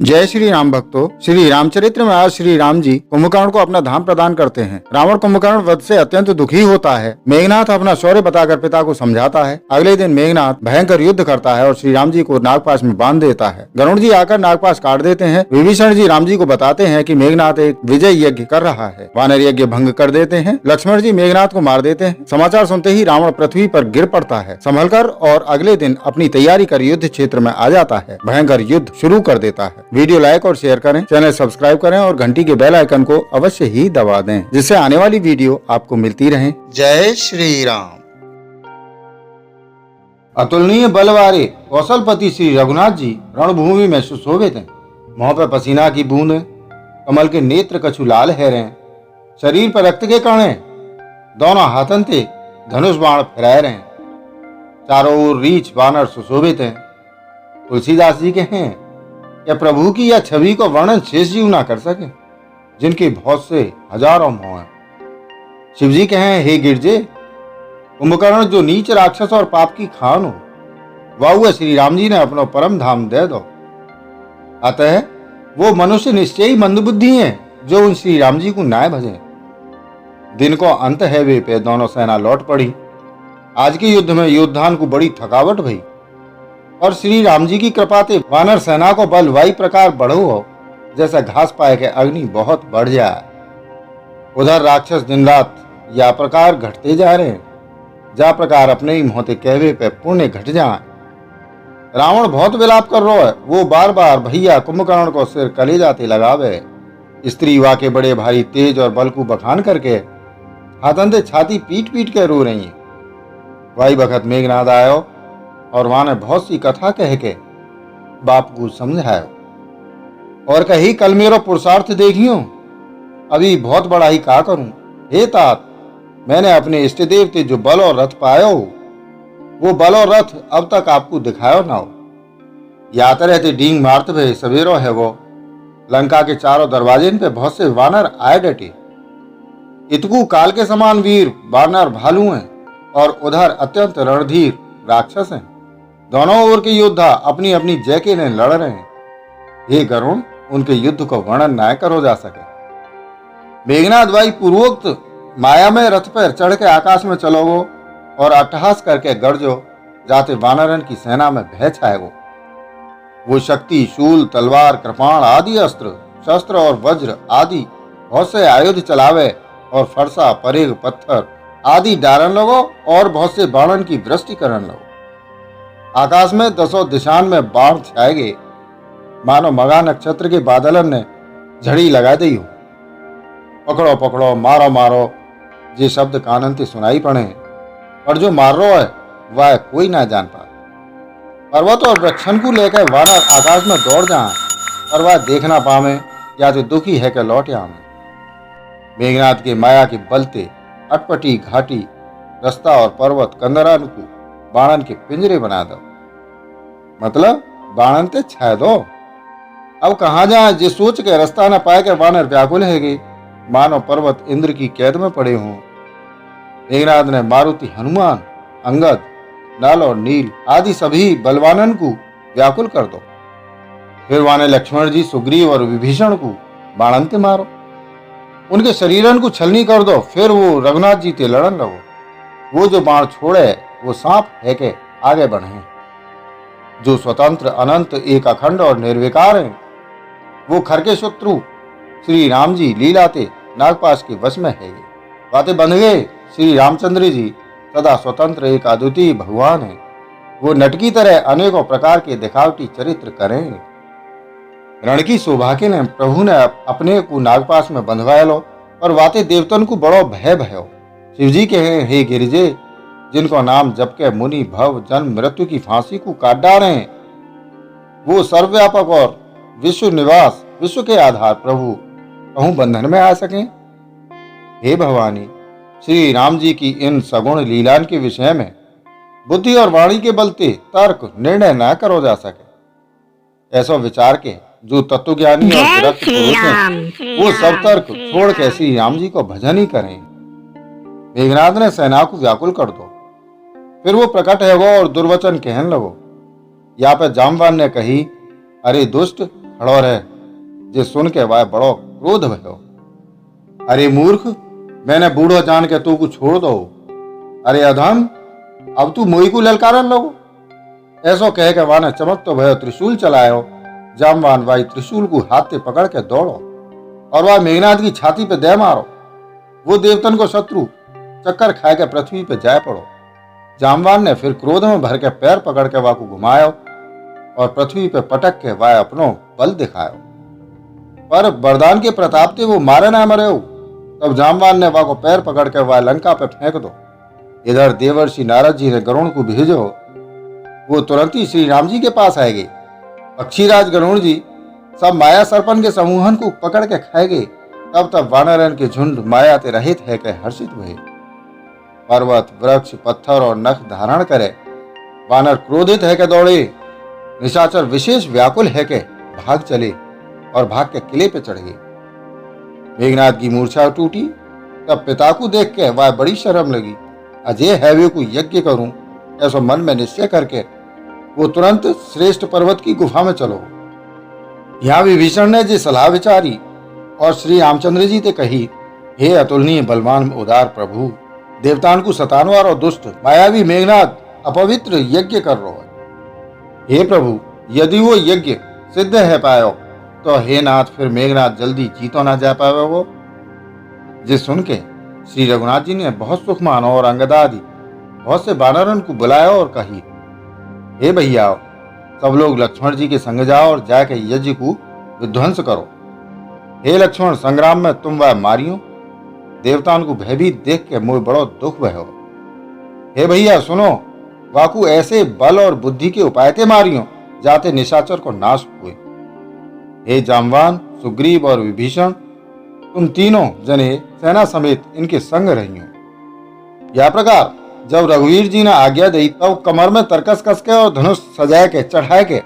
जय श्री राम भक्तों। श्री रामचरित्र में आज श्री राम जी कुंभकर्ण को अपना धाम प्रदान करते हैं। रावण कुंभकर्ण वध से अत्यंत दुखी होता है। मेघनाथ अपना शौर्य बताकर पिता को समझाता है। अगले दिन मेघनाथ भयंकर युद्ध करता है और श्री राम जी को नागपाश में बांध देता है। गरुड़ जी आकर नागपाश काट देते हैं। विभीषण जी राम जी को बताते हैं कि मेघनाथ एक विजय यज्ञ कर रहा है। वानर यज्ञ भंग कर देते हैं। लक्ष्मण जी मेघनाथ को मार देते हैं। समाचार सुनते ही रावण पृथ्वी पर गिर पड़ता है, संभलकर, और अगले दिन अपनी तैयारी कर युद्ध क्षेत्र में आ जाता है। भयंकर युद्ध शुरू कर देता है। वीडियो लाइक और शेयर करें, चैनल सब्सक्राइब करें और घंटी के बेल आइकन को अवश्य ही दबा दें, जिससे आने वाली वीडियो आपको मिलती रहे। जय श्री राम। अतुलनीय बल वाले कौशलपति श्री रघुनाथ जी रणभूमि में सुशोभित हैं। मुंह पर पसीना की बूंद, कमल के नेत्र कछु लाल हैरें, शरीर पर रक्त के कण हैं, दोनों हाथन से धनुष बाण फहराए रहे। चारों ओर रीछ बानर सुशोभित हैं। तुलसीदास जी के हैं या प्रभु की यह छवि को वर्णन शेष जीव ना कर सके, जिनके बहुत से हजारों मोह हैं। शिव जी कहें, हे गिरजे, कुंभकर्ण जो नीच राक्षस और पाप की खान हो, वह श्री राम जी ने अपनो परम धाम दे दो। अतः वो मनुष्य निश्चय ही मंदबुद्धि हैं जो उन श्री राम जी को नाय भजे। दिन को अंत है वे पे दोनों सेना लौट पड़ी। आज के युद्ध में योद्धान को बड़ी थकावट भई और श्री राम जी की कृपा से वानर सेना को बल वाई प्रकार बढ़ो हो, जैसा घास पाए के अग्नि बहुत बढ़ जाए। उधर राक्षस दिन रात या प्रकार घटते जा रहे हैं, जा प्रकार अपने ही मोहते कहवे पे पुण्य घट जाए। रावण बहुत विलाप कर रहा है। वो बार बार भैया कुंभकर्ण को सिर कलेजाते लगावे। स्त्री वाके बड़े भारी तेज और बल को बखान करके हाथन से छाती पीट पीट के रो रही है। वाई बखत मेघनाद आयो और वहां ने बहुत सी कथा कह के बाप को समझायो और कही, कल मेरो पुरुषार्थ देखियो, अभी बहुत बड़ा ही का करूं। हे तात, मैंने अपने इष्ट देव से जो बल और रथ पायो हो, वो बल और रथ अब तक आपको दिखायो ना हो। यात रहते डींग मारते हुए सवेरो है वो, लंका के चारों दरवाजे पे बहुत से वानर आए डटे। इतकू काल के समान वीर वानर भालू हैं और उधर अत्यंत रणधीर राक्षस हैं। दोनों ओर के योद्धा अपनी अपनी जय के लिए लड़ रहे हैं। हे गरुड़, उनके युद्ध को वर्णन न करो जा सके। मेघनाद वाई पूर्वोक्त माया में रथ पर चढ़ के आकाश में चलोगो और अट्टहास करके गरजो, जाते वानरन की सेना में भय छाएगो। वो शक्ति, शूल, तलवार, कृपाण आदि अस्त्र शस्त्र और वज्र आदि बहुत से आयुध चलावे और फरसा, परेग, पत्थर आदि डारन लगो और बहुत से बाणन की वृष्टि करन लगो। आकाश में दसों दिशान में बाण छाएगे, मानो मगा नक्षत्र के बादलन ने झड़ी लगा दी हो। पकड़ो पकड़ो, मारो मारो, ये शब्द कानन से सुनाई पड़े, और जो मार रो है वह कोई ना जान पाए। पर्वत और वृक्षण को लेकर वानर आकाश में दौड़ जाए, पर वह देखना पावे या तो दुखी है कि लौट आवे। मेघनाथ के माया के बलते अटपटी घाटी रास्ता और पर्वत कंदरान को बाणन के पिंजरे बना दो, मतलब बाणन ते छाय दो। अब कहाँ जाए जे सोच के रास्ता न पाए के वानर व्याकुल है, मानो पर्वत इंद्र की कैद में पड़े हों। मेघनाथ ने मारुति, हनुमान, अंगद, नल और नील आदि सभी बलवानन को व्याकुल कर दो। फिर वाने लक्ष्मण जी, सुग्रीव और विभीषण को बाणन ते मारो, उनके शरीरन को छलनी कर दो। फिर वो रघुनाथ जी ते लड़न लगो। वो जो बाण छोड़े वो सांप है के आगे बढ़े। जो स्वतंत्र, अनंत, एक अखंड और निर्विकार हैं, वो खर के शत्रु श्री राम जी लीलाते नागपाश के वश में है। बातें बंध गए। श्री रामचंद्र जी सदा स्वतंत्र एक अद्वितीय भगवान है। वो नटकी तरह अनेकों प्रकार के दिखावटी चरित्र करें। रण की शोभा के लिए प्रभु ने अपने को नागपाश में बंधवाया लो और वाते देवतन को बड़ो भय भयो। शिव जी के हैं, हे गिरिजे, जिनको नाम जप के मुनि भव जन्म मृत्यु की फांसी को काट डाले, वो सर्वव्यापक और विश्व निवास, विश्व के आधार प्रभु कहूं बंधन में आ सके। हे भवानी, श्री राम जी की इन सगुण लीलान के विषय में बुद्धि और वाणी के बलते तर्क निर्णय न करो जा सके। ऐसा विचार के जो तत्वज्ञानी और विरक्त पुरुष हैं, वो सब तर्क छोड़ के श्री राम जी को भजन ही करें। मेघनाथ ने सेना को व्याकुल कर दो। फिर वो प्रकट है वो और दुर्वचन कहन लगो। या पर जामवान ने कही, अरे दुष्ट, खड़ो रहे। जे सुन के वह बड़ो क्रोध भयो। अरे मूर्ख, मैंने बूढ़ो जान के तू को छोड़ दो। अरे अधम, अब तू मोई को ललकारन लगो। ऐसो कह के वाने चमक तो भयो त्रिशूल चलायो। जामवान भाई त्रिशूल को हाथ से पकड़ के दौड़ो और वह मेघनाथ की छाती पे दे मारो। वो देवतन को शत्रु चक्कर खाए के पृथ्वी पे जाए पड़ो। जामवान ने फिर क्रोध में भर के पैर पकड़ के वाह को घुमायो और पृथ्वी पे पटक के वह अपनो बल दिखायो। पर वरदान के प्रताप से वो मारे ना मरे हो। तब जामवान ने वाह को पैर पकड़ के वह लंका पे फेंक दो। इधर देवर्षि नारद जी ने गरुण को भेजो। वो तुरंत ही श्री राम जी के पास आएगे। पक्षीराज गरुण जी सब माया सर्पन के समूहन को पकड़ के खाएगे। तब वानरन के झुंड माया ते रहित है के हर्षित हुए। पर्वत, वृक्ष, पत्थर और नख धारण करे वानर क्रोधित है के दौड़े। निशाचर विशेष व्याकुल है के भाग चले और भाग के किले पे चढ़ गए। मेघनाथ की मूर्छा टूटी। तब पिता को देख के वह बड़ी शर्म लगी। अजय हैवे को यज्ञ करूं ऐसा मन में निश्चय करके वो तुरंत श्रेष्ठ पर्वत की गुफा में चलो। यहाँ विभीषण ने जी सलाह विचारी और श्री रामचंद्र जी ते कही, हे अतुलनीय बलवान उदार प्रभु, देवतान को सतानवार और दुष्ट मायावी मेघनाथ अपवित्र यज्ञ कर रहा है। हे प्रभु, यदि वो यज्ञ सिद्ध है पायो तो हे नाथ फिर मेघनाथ जल्दी जीतो ना जा पावे। वो जिस सुन के श्री रघुनाथ जी ने बहुत सुख मानो और अंगदादि बहुत से वानरन को बुलाया और कही, हे भैया, सब लोग लक्ष्मण जी के संग जाओ और जाके यज्ञ को विध्वंस करो। हे लक्ष्मण, संग्राम में तुम वह मारियो। देवताओं को भयभीत देख के मुझे बड़ो दुख भयो। हे भैया सुनो, वाकू ऐसे बल और बुद्धि के उपाय ते मारियो जाते निशाचर को नाश हुए। हे जामवान, सुग्रीव और विभीषण, तुम तीनों जने सेना समेत इनके संग रहियो। या प्रकार जब रघुवीर जी ने आज्ञा दी तब कमर में तरकस कस के और धनुष सजाए के चढ़ाए के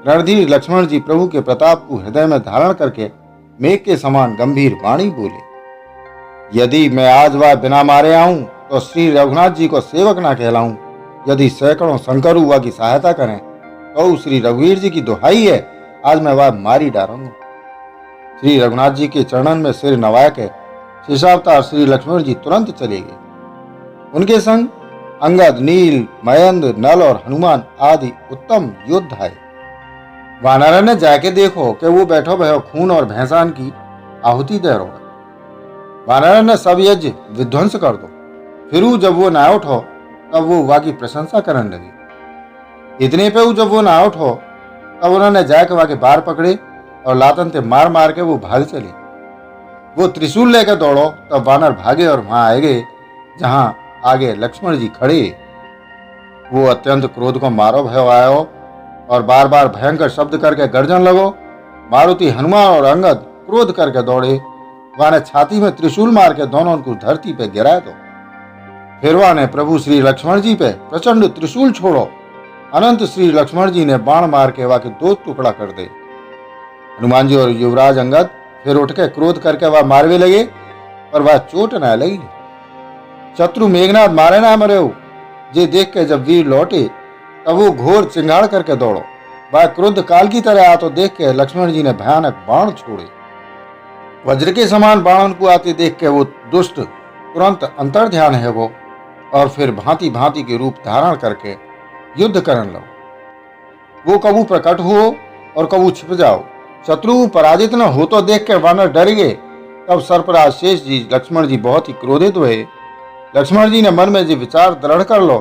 रणधीर लक्ष्मण जी प्रभु के प्रताप को हृदय में धारण करके मेघ के समान गंभीर वाणी बोले, यदि मैं आज वह बिना मारे आऊं तो श्री रघुनाथ जी को सेवक ना कहलाऊं। यदि सैकड़ों शंकर हुआ की सहायता करें तो श्री रघुवीर जी की दुहाई है, आज मैं वह मारी डालूंगा। श्री रघुनाथ जी के चरणन में सिर नवाए के शेषावतार श्री लक्ष्मण जी तुरंत चले गए। उनके संग अंगद, नील, मयंद्र, नल और हनुमान आदि उत्तम योद्धा आए। वानरन ने जाके देखो कि वो बैठो भयो खून और भैंसान की आहुति दे रहो। वानरन ने सब यज्ञ विध्वंस कर दो। फिर जब वो ना उठो तब वो वाकी प्रशंसा करने लगी। इतने पे जब वो ना उठो तब उन्होंने जाके वाके बार पकड़े और लातन से मार मार के वो भाग चले। वो त्रिशूल लेकर दौड़ो तब वानर भागे और वहां आए गए जहां आगे लक्ष्मण जी खड़े। वो अत्यंत क्रोध को मारो भयो आयो और बार बार भयंकर शब्द करके गर्जन लगो। मारुति, हनुमान और अंगद क्रोध करके दौड़े। वह ने छाती में त्रिशूल मार के दोनों को धरती पे गिराए दो। फिर वह ने प्रभु श्री लक्ष्मण जी पे प्रचंड त्रिशूल छोड़ो। अनंत श्री लक्ष्मण जी ने बाण मार के वह के दो टुकड़ा कर दे। हनुमान जी और युवराज अंगद फिर उठ के क्रोध करके वह मारवे लगे पर वह चोट न लगी। शत्रु मेघनाथ मारे ना मरे हो। जे देख के जब वीर लौटे तब वो घोर चिंगाड़ करके दौड़ो। वह क्रुद्ध काल की तरह आ तो देख के लक्ष्मण जी ने भयानक बाण छोड़े। वज्र के समान बाणों को आते देख के वो दुष्ट तुरंत अंतर ध्यान है वो और फिर भांति भांति के रूप धारण करके युद्ध करने लगो। वो कबू प्रकट हो और कबू छिप जाओ। शत्रु पराजित न हो तो देख के वानर डर गए। तब सर्पराज शेष जी लक्ष्मण जी बहुत ही क्रोधित हुए। लक्ष्मण जी ने मन में जी विचार दृढ़ कर लो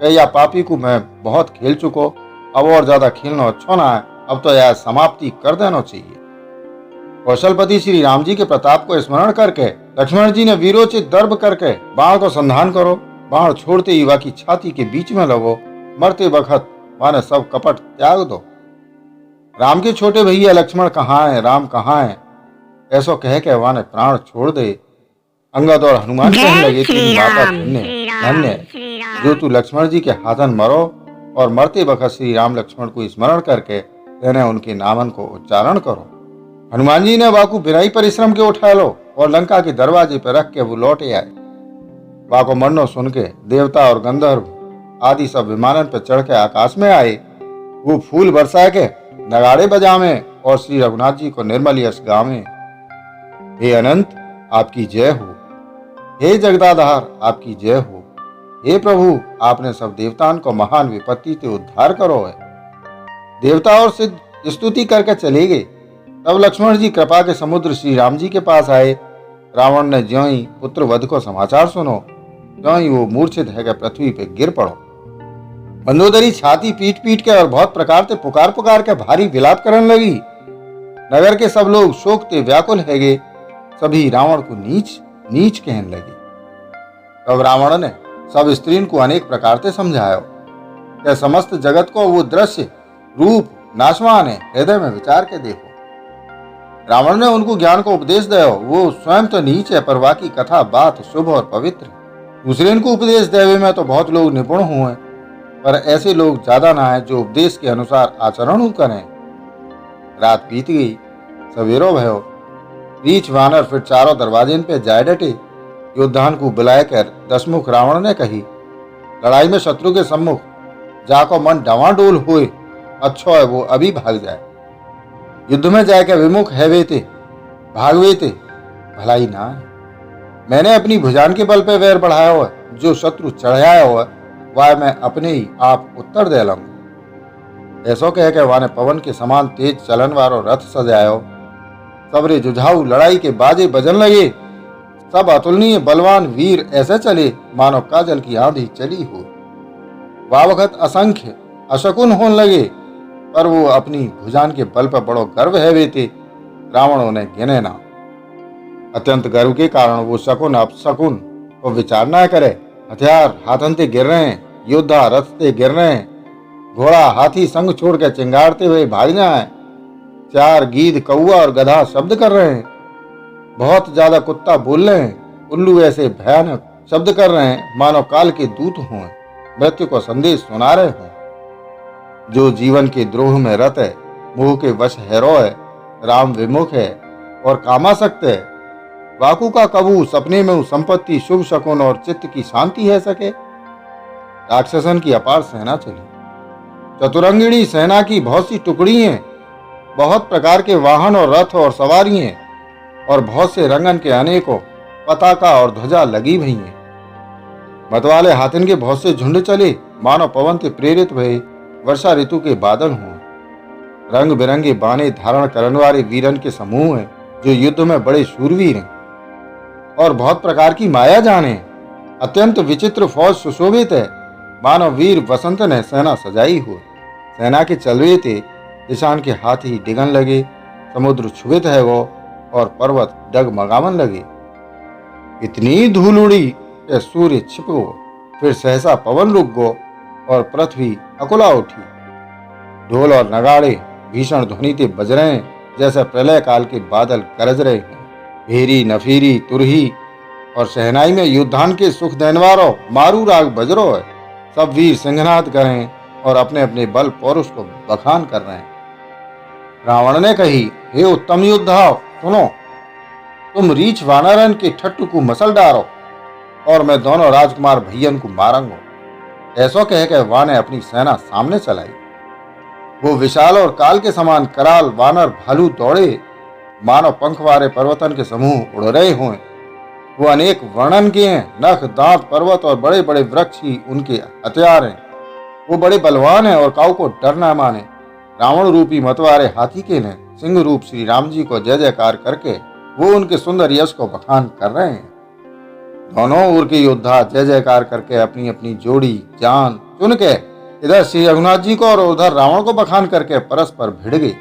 कि या पापी को मैं बहुत खेल चुको, अब और ज्यादा खेलना अच्छा ना है, अब तो यह समाप्ति कर देना चाहिए। कौशलपति श्री राम जी के प्रताप को स्मरण करके लक्ष्मण जी ने वीरोचित दर्भ करके बाण को संधान करो। बाण छोड़ते ही वह की छाती के बीच में लगो। मरते वक्त माने सब कपट त्याग दो। राम के छोटे भैया लक्ष्मण कहाँ है, राम कहाँ है, ऐसो कह के वह ने प्राण छोड़ दे। अंगद और हनुमान कहने लगे कि माता धन्य जो तू लक्ष्मण जी के हाथन मरो और मरते वक्त श्री राम लक्ष्मण को स्मरण करके तेने उनके नामन को उच्चारण करो। हनुमान जी ने वाकू बिना ही परिश्रम के उठा लो और लंका के दरवाजे पर रख के वो लौटे आए। वाको मरनो सुन के देवता और गंधर्व आदि सब विमानन पर चढ़ के आकाश में आए। वो फूल बरसा के नगाड़े बजावे और श्री रघुनाथ जी को निर्मल यश गावें। हे अनंत, आपकी जय हो। हे जगदाधार, आपकी जय हो। हे प्रभु, आपने सब देवताओं को महान विपत्ति से उद्धार करो है। देवता और सिद्ध स्तुति करके चले गए। तब लक्ष्मण जी कृपा के समुद्र श्री राम जी के पास आए। रावण ने ज्यों ही पुत्र वध को समाचार सुनो, त्यों ही वो मूर्छित है पृथ्वी पे गिर पड़ो। मंदोदरी छाती पीट पीट के और बहुत प्रकार से पुकार पुकार के भारी विलाप करने लगी। नगर के सब लोग शोक ते व्याकुल है गए। सभी रावण को नीच नीच कहने लगे। तब रावण ने सब स्त्रियों को अनेक प्रकार से समझाया कि समस्त जगत को वो दृश्य रूप नाशवान है, हृदय में विचार के देखो। रावण ने उनको ज्ञान को उपदेश दिया। वो स्वयं तो नीच है, पर वाकी कथा बात शुभ और पवित्र। दूसरे को उपदेश देवे में तो बहुत लोग निपुण हुए, पर ऐसे लोग ज्यादा ना है जो उपदेश के अनुसार आचरण करें। रात बीत गई, सवेरो भयो। रीछ वानर फिर चारों दरवाजे पे जाए डटे। योद्धान को बुलाकर दशमुख रावण ने कही, लड़ाई में शत्रु के सम्मुख जाको मन डवाडोल हुए, अच्छो है वो अभी भाग जाए। युद्ध में जाके विमुख है वेते भागवेते भलाई ना है। मैंने अपनी भुजान के बल पे वैर बढ़ाया हुआ, जो शत्रु चढ़ाया हुआ वह मैं अपने ही आप उत्तर दे लूंगा। ऐसो कह के वाने पवन के समान तेज चलन वारो रथ सजायो। सबरे जुझाऊ लड़ाई के बाजे बजन लगे। सब अतुलनीय बलवान वीर ऐसे चले मानो काजल की आंधी चली हो। वावखत असंख्य अशकुन होने लगे, पर वो अपनी भुजान के बल पर बड़ो गर्व है वेते रावण उन्हें गिने ना। अत्यंत गर्व के कारण वो शकुन अपशकुन को विचार न करे। हथियार हाथन से गिर रहे हैं, योद्धा रथ से गिर रहे हैं, घोड़ा हाथी संग छोड़ के चिंगारते हुए भाग जाए। चार गीध कौआ और गधा शब्द कर रहे हैं, बहुत ज्यादा कुत्ता बोल रहे हैं, उल्लू ऐसे भयानक शब्द कर रहे हैं मानो काल के दूत हों, मृत्यु को संदेश सुना रहे हों। जो जीवन के द्रोह में रत है, मोह के वश हैरो है, राम विमुख है और कामासक्त है। वाकु का कबू सपने में उस संपत्ति शुभ शकुन और चित्त की शांति है सके। राक्षसन की अपार सेना चली। चतुरंगिणी सेना की बहुत सी टुकड़ी हैं, बहुत प्रकार के वाहन और रथ और सवारी हैं, और बहुत से रंगन के अनेकों पताका और ध्वजा लगी हुई हैं। मतवाले हाथिन के बहुत से झुंड चले, मानो पवन से प्रेरित भये वर्षा ऋतु के बादल हों। रंग बिरंगे बाने धारण करने वाले वीरन के समूह हैं, जो युद्ध में बड़े शूरवीर हैं और बहुत प्रकार की माया जाने। अत्यंत विचित्र फौज सुशोभित है, मानो वीर वसंत ने सेना सजाई हो। सेना के चलवे थे, ईशान के हाथी डिगन लगे, समुद्र क्षुभित है वो और पर्वत डगमगावन लगे। इतनी धूल उड़ी कि सूर्य छिप गो, फिर सहसा पवन रुक गो और पृथ्वी अकुला उठी। ढोल और नगाड़े भीषण ध्वनि से बज रहे हैं, जैसे प्रलय काल के बादल गरज रहे हैं। भेरी नफीरी तुरही और शहनाई में युद्धान के सुख देनवारो मारू राग बजरो है। सब वीर सिंहनाद करें और अपने अपने बल पौरुष को बखान कर रहे हैं। रावण ने कही, हे उत्तम योद्धाओ, सुनो, तुम रीछ वानरन के ठट्टू को मसल डालो और मैं दोनों राजकुमार भैयन को मारूंगा। ऐसो कह के वाह ने अपनी सेना सामने चलाई। वो विशाल और काल के समान कराल वानर भालू दौड़े, मानो पंखवारे पर्वतन के समूह उड़ रहे हों। वो अनेक वर्णन के हैं, नख दांत पर्वत और बड़े बड़े वृक्ष ही उनके हथियार हैं। वो बड़े बलवान हैं और काऊ को डर न माने। रावण रूपी मतवारे हाथी के ने सिंह रूप श्री राम जी को जय जयकार करके वो उनके सुंदर यश को बखान कर रहे हैं। दोनों ओर के योद्धा जय जयकार करके अपनी अपनी जोड़ी जान चुन के इधर श्री रघुनाथ जी को और उधर रावण को बखान करके परस्पर भिड़ गए।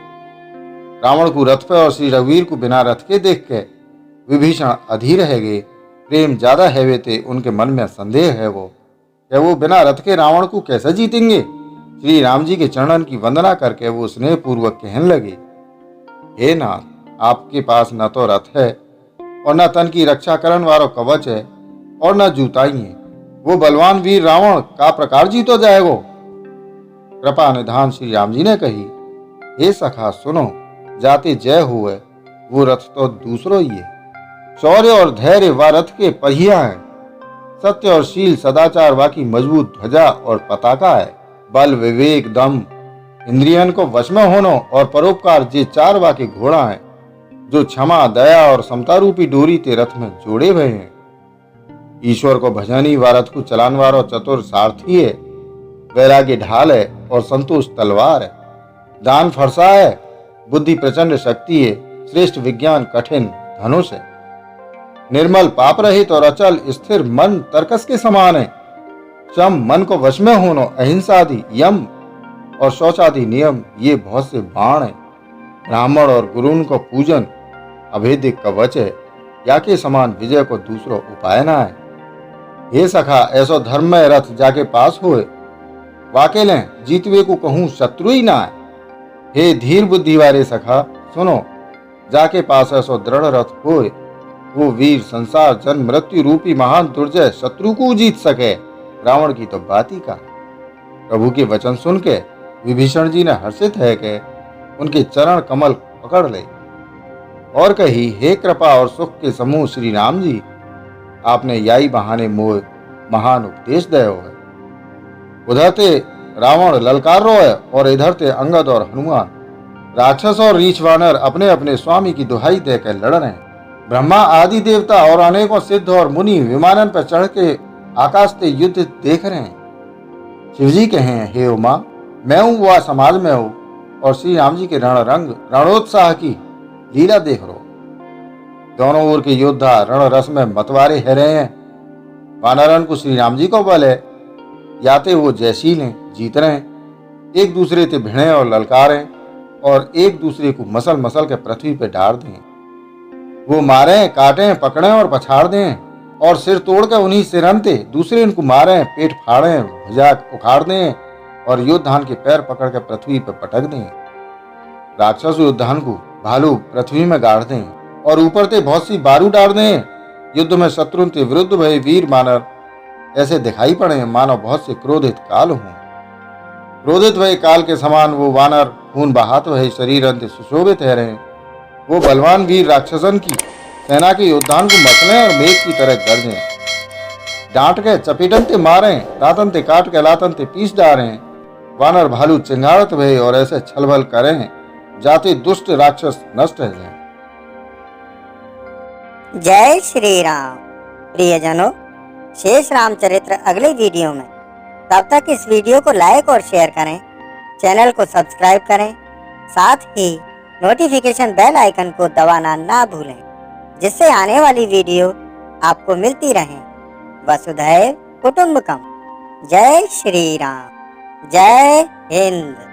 रावण को रथ पे और श्री रघुवीर को बिना रथ के देख के विभीषण अधीर रह गए। प्रेम ज्यादा है वे थे, उनके मन में संदेह है वो बिना रथ के रावण को कैसे जीतेंगे। श्री राम जी के चरणन की वंदना करके वो स्नेह पूर्वक कहने लगे, हे नाथ, आपके पास न तो रथ है और न तन की रक्षा करने वाला कवच है और न जूताई है। वो बलवान वीर रावण का प्रकार जीतो जाएगो। कृपा निधान श्री राम जी ने कही, हे सखा सुनो, जाते जय हुए वो रथ तो दूसरो ही है। शौर्य और धैर्य व रथ के पहिया हैं। सत्य और शील सदाचार वा की मजबूत ध्वजा और पताका है। बल विवेक दम इंद्रियन को वश में होनो और परोपकार जे चार वाके घोड़ा है जो क्षमा दया और समता रूपी डोरी ते रथ में जोड़े हुए हैं। ईश्वर को भजनी व रथ को चलान वारो चतुर सारथी है, वैराग्य ढाल है और संतोष तलवार है। दान फरसा है, बुद्धि प्रचंड शक्ति है, श्रेष्ठ विज्ञान कठिन धनुष है। निर्मल पाप रहित और अचल स्थिर मन तर्कस के समान है। शम मन को वश में होनो, अहिंसा आदि यम और शौचादि नियम ये बहुत से बाण है। ब्राह्मण और गुरुन को पूजन अभेद्य कवच है, या के समान विजय को दूसरो उपाय ना है। हे सखा, ऐसो धर्म में रथ जाके पास होए, वाके लें जीतवे को कहूं शत्रु ही ना है। हे धीर बुद्धि वाले सखा सुनो, जाके पास ऐसो दृढ़ रथ होए, वो वीर संसार जन्म मृत्यु रूपी महान दुर्जय शत्रु को जीत सके। रावण की तो बात ही का। प्रभु के वचन सुन के विभीषण जी ने हर्षित है कि उनके चरण कमल पकड़ ले और कही, हे कृपा और सुख के समूह श्री राम जी, आपने याई बहाने मोह महान उपदेश दयो है। उधर ते रावण ललकार रो है और इधर ते अंगद और हनुमान राक्षस और रीछ वानर अपने अपने स्वामी की दुहाई देकर लड़ रहे हैं। ब्रह्मा आदि देवता और अनेकों सिद्ध और मुनि विमानन पर चढ़ के आकाश से युद्ध देख रहे हैं। शिवजी कहे, हे उमा, मैं हूं वह समाज में हूं और श्री राम जी के रणरंग रणोत्साह की लीला देख रो। दोनों ओर के योद्धा रण रस में मतवारे है रहे हैं। वानरन को श्री राम जी को बल है, याते वो जयशील हैं, जीत रहे हैं। एक दूसरे से भिड़े और ललकारें और एक दूसरे को मसल मसल के पृथ्वी पे डाल दें। वो मारें, काटें, पकड़ें और पछाड़ दें और सिर तोड़ के उन्हीं सिरन ते दूसरे इनको मारें, पेट फाड़ें, भुजा उखाड़ दें और योद्धान के पैर पकड़ के पृथ्वी पर पटक दें। राक्षस योद्धान को भालू पृथ्वी में गाड़ दें और ऊपर से बहुत सी बारू डाल दें। युद्ध में शत्रु के विरुद्ध भय वीर वानर ऐसे दिखाई पड़े मानो बहुत से क्रोधित काल हों। क्रोधित भय काल के समान वो वानर खून बहाते हुए शरीर अंत सुशोभित है रहे। वो बलवान वीर राक्षसन की सेना के योद्धान को मसलें और मेघ की तरह गरजें, डांट के चपेटन ते मारें, दातन ते काट के लातन ते पीस डालें। वानर भालू चिंगारत भय और ऐसे छलबल करें जाते दुष्ट राक्षस नष्ट है जाएं। जय श्री राम। प्रियजनों, शेष रामचरित्र अगले वीडियो में। तब तक इस वीडियो को लाइक और शेयर करें, चैनल को सब्सक्राइब करें, साथ ही नोटिफिकेशन बेल आइकन को दबाना ना भूलें, जिससे आने वाली वीडियो आपको मिलती रहे। वसुधैव कुटुंबकम। जय श्री राम। जय हिंद।